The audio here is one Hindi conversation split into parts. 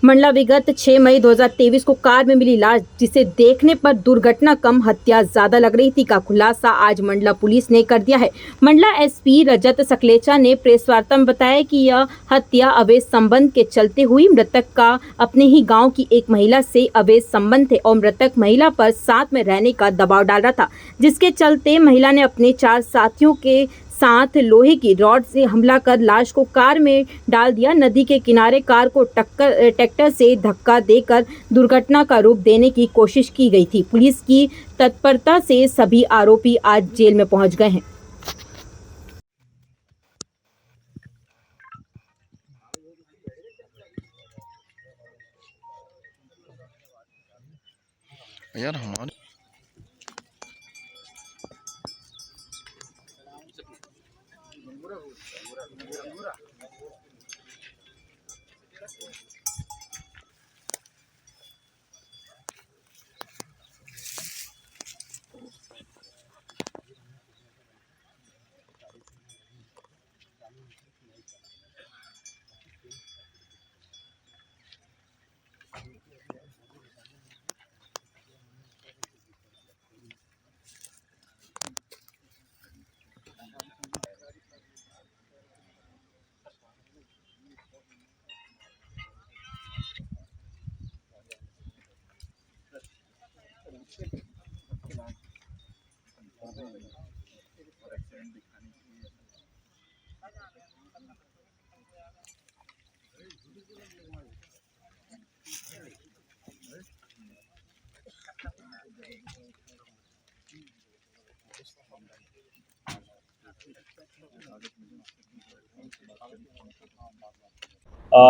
मंडला विगत 6 मई 2023 को कार में मिली लाश, जिसे देखने पर दुर्घटना कम हत्या ज्यादा लग रही थी, का खुलासा आज मंडला पुलिस ने कर दिया है। मंडला एसपी रजत सकलेचा ने प्रेस वार्ता में बताया कि यह हत्या अवैध संबंध के चलते हुई। मृतक का अपने ही गांव की एक महिला से अवैध संबंध थे और मृतक महिला पर साथ में रहने का दबाव डाल रहा था, जिसके चलते महिला ने अपने 4 साथियों के साथ लोहे की रॉड से हमला कर लाश को कार में डाल दिया। नदी के किनारे कार को ट्रैक्टर से धक्का देकर दुर्घटना का रूप देने की कोशिश की गई थी। पुलिस की तत्परता से सभी आरोपी आज जेल में पहुंच गए हैं। यार हमारे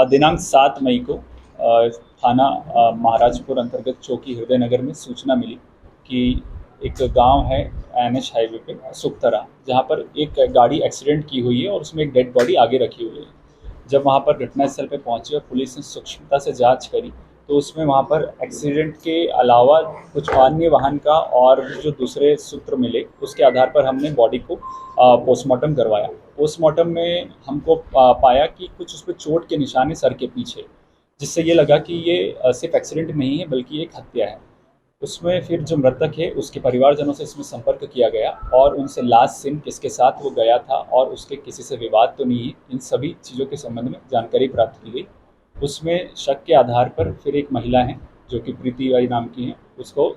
दिनांक 7 मई को थाना महाराजपुर अंतर्गत चौकी हृदय नगर में सूचना मिली कि एक गांव है NH हाईवे पे सुखतरा, जहां पर एक गाड़ी एक्सीडेंट की हुई है और उसमें एक डेड बॉडी आगे रखी हुई है। जब वहां पर घटनास्थल पे पहुंची और पुलिस ने सूक्ष्मता से जांच करी तो उसमें वहां पर एक्सीडेंट के अलावा कुछ अन्य वाहन का और जो दूसरे सूत्र मिले, उसके आधार पर हमने बॉडी को पोस्टमार्टम करवाया। पोस्टमार्टम में हमको पाया कि कुछ उस पर चोट के निशान है सर के पीछे, जिससे ये लगा कि ये सिर्फ एक्सीडेंट नहीं है बल्कि एक हत्या है। उसमें फिर जो मृतक है उसके परिवारजनों से इसमें संपर्क किया गया और उनसे लास्ट सीन किसके साथ वो गया था और उसके किसी से विवाद तो नहीं है, इन सभी चीज़ों के संबंध में जानकारी प्राप्त की गई। उसमें शक के आधार पर फिर एक महिला है जो कि प्रीति बाई नाम की है, उसको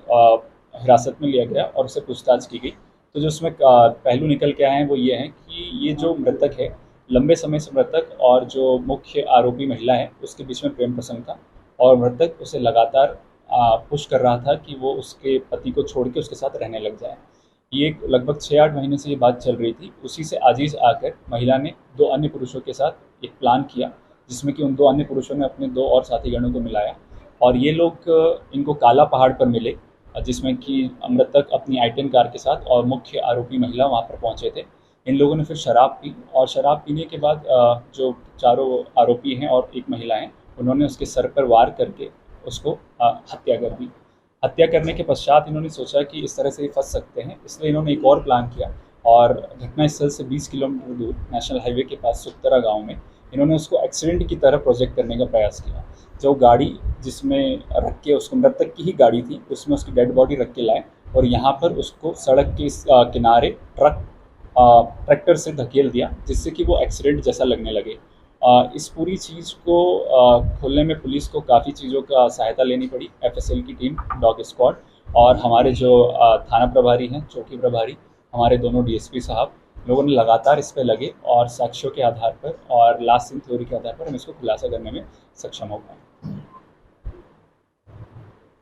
हिरासत में लिया गया और उससे पूछताछ की गई। तो जो उसमें पहलू निकल के आए हैं वो ये हैं कि ये जो मृतक है, लंबे समय से मृतक और जो मुख्य आरोपी महिला है उसके बीच में प्रेम प्रसंग था और मृतक उसे लगातार पुश कर रहा था कि वो उसके पति को छोड़ के उसके साथ रहने लग जाए। ये लगभग 6-8 महीने से ये बात चल रही थी। उसी से आजीज आकर महिला ने 2 अन्य पुरुषों के साथ एक प्लान किया, जिसमें कि उन 2 अन्य पुरुषों ने अपने 2 और साथीगणों को मिलाया और ये लोग इनको काला पहाड़ पर मिले, जिसमें कि मृतक अपनी i10 कार के साथ और मुख्य आरोपी महिला वहाँ पर पहुँचे थे। इन लोगों ने फिर शराब पी और शराब पीने के बाद जो चारों आरोपी हैं और एक महिला हैं, उन्होंने उसके सर पर वार करके उसको हत्या कर दी। हत्या करने के पश्चात इन्होंने सोचा कि इस तरह से ये फंस सकते हैं, इसलिए इन्होंने एक और प्लान किया और घटनास्थल से 20 किलोमीटर दूर नेशनल हाईवे के पास सुखतरा गांव में इन्होंने उसको एक्सीडेंट की तरह प्रोजेक्ट करने का प्रयास किया। जो गाड़ी जिसमें रख के उसको मृतक की ही गाड़ी थी, उसमें उसकी डेड बॉडी रख के लाए और यहाँ पर उसको सड़क के किनारे ट्रैक्टर से धकेल दिया, जिससे कि वो एक्सीडेंट जैसा लगने लगे। इस पूरी चीज़ को खोलने में पुलिस को काफ़ी चीज़ों का सहायता लेनी पड़ी। FSL की टीम, डॉग स्क्वाड और हमारे जो थाना प्रभारी हैं, चौकी प्रभारी, हमारे दोनों DSP साहब, लोगों ने लगातार इस पे लगे और साक्ष्यों के आधार पर और लास्ट सीन थ्योरी के आधार पर हम इसको खुलासा करने में सक्षम हो पाए।